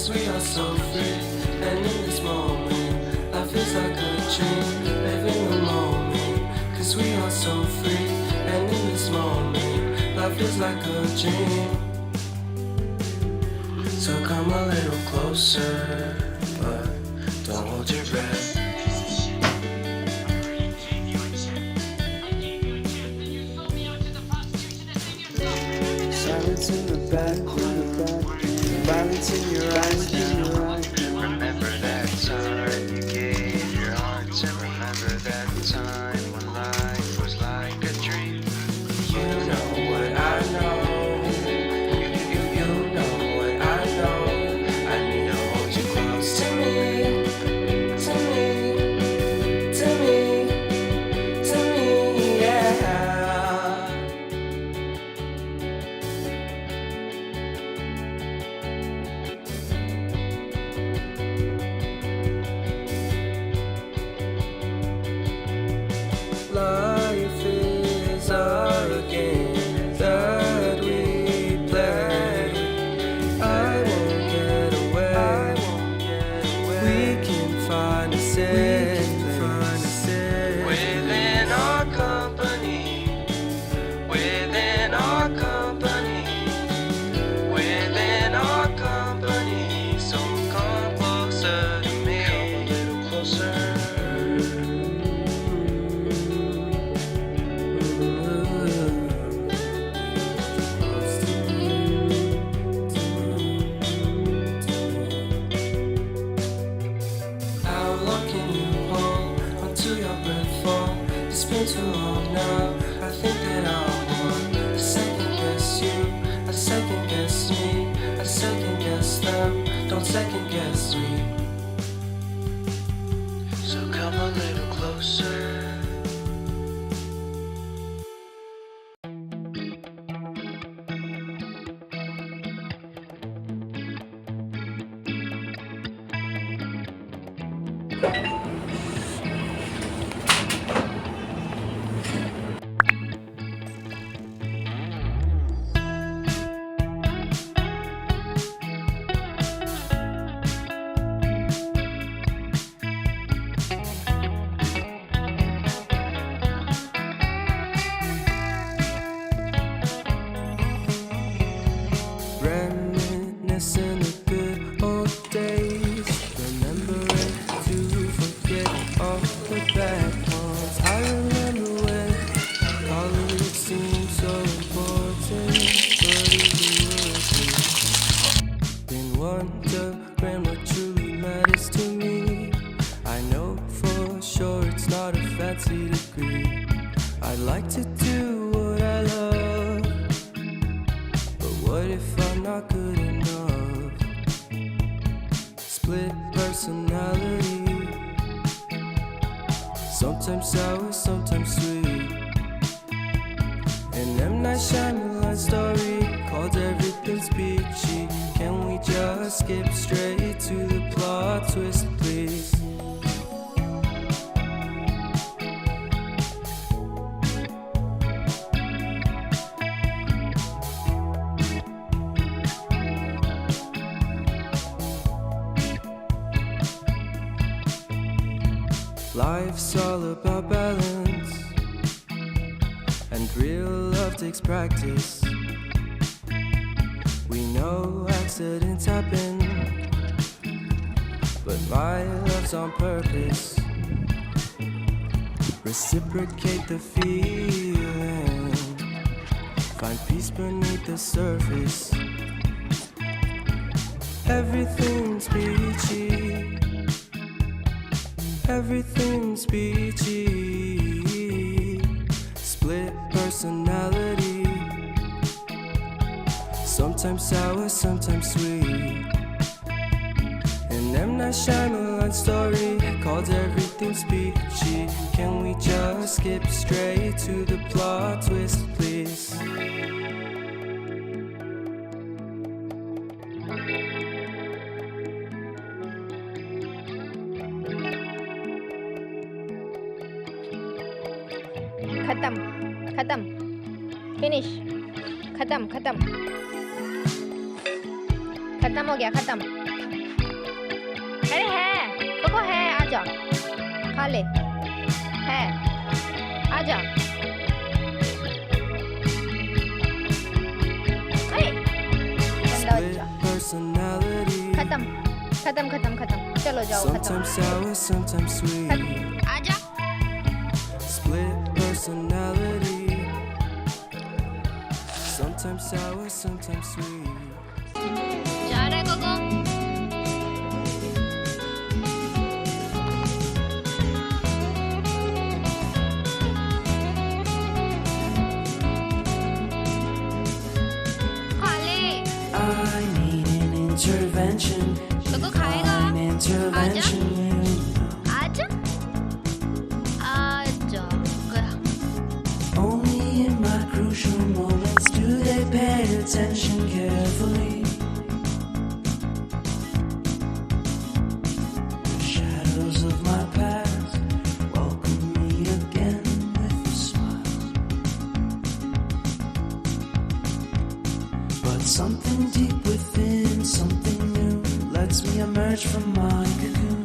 Cause we are so free, and in this moment, life is like a dream. Live in the moment, cause we are so free, and in this moment, life is like a dream. So come a little closer, but don't hold your breath. Silence in the background, violence in your eyes. Remember that time you gave your heart to. Remember that time when life was like a dream. You know what I know. You know what I know. I need to hold you close to me, to me, to me, to me, yeah. Life is a game that we play. I won't get away. We can find a safe place within our company. Within our company. Within our company. So come closer to me. Come a little closer. How long can you hold until your breath falls? It's been too long now. I think that I want to second guess you. I second guess me. I second guess them. Don't second guess me. So come a little closer. Reminiscing the good old days, remembering to forget all the bad ones. I remember when college seemed so important, but it would be. Been wondering what truly matters to me. I know for sure it's not a fancy degree. I'd like to do what I love, but what if I'm not good enough? Split personality, sometimes sour, sometimes sweet. An M. Night Shyamalan story called Everything's Peachy. Can we just skip straight to the plot twist, please? Life's all about balance, and real love takes practice. We know accidents happen, but my love's on purpose. Reciprocate the feeling, find peace beneath the surface. Everything's peachy. Everything's peachy. Split personality, sometimes sour, sometimes sweet. An M. Night Shyamalan story called Everything's Peachy. Can we just skip straight to the plot twist, please? खत्म खत्म finish खत्म खत्म खत्म हो गया खत्म अरे है कोको है आजा खा ले है आजा गंदा बच्चा Personality. खत्म खत्म खत्म खत्म चलो जाओ खत्म Sometimes sour, sometimes sweet. आजा Split personality. Sometimes sour, sometimes sweet. जा रहा है कोको खा ले I need an intervention. Coco खाएगा An intervention. आजा आजा गया Only in my crucial moments do they pay attention carefully. The shadows of my past welcome me again with a smile. But something deep within, something new, lets me emerge from my cocoon.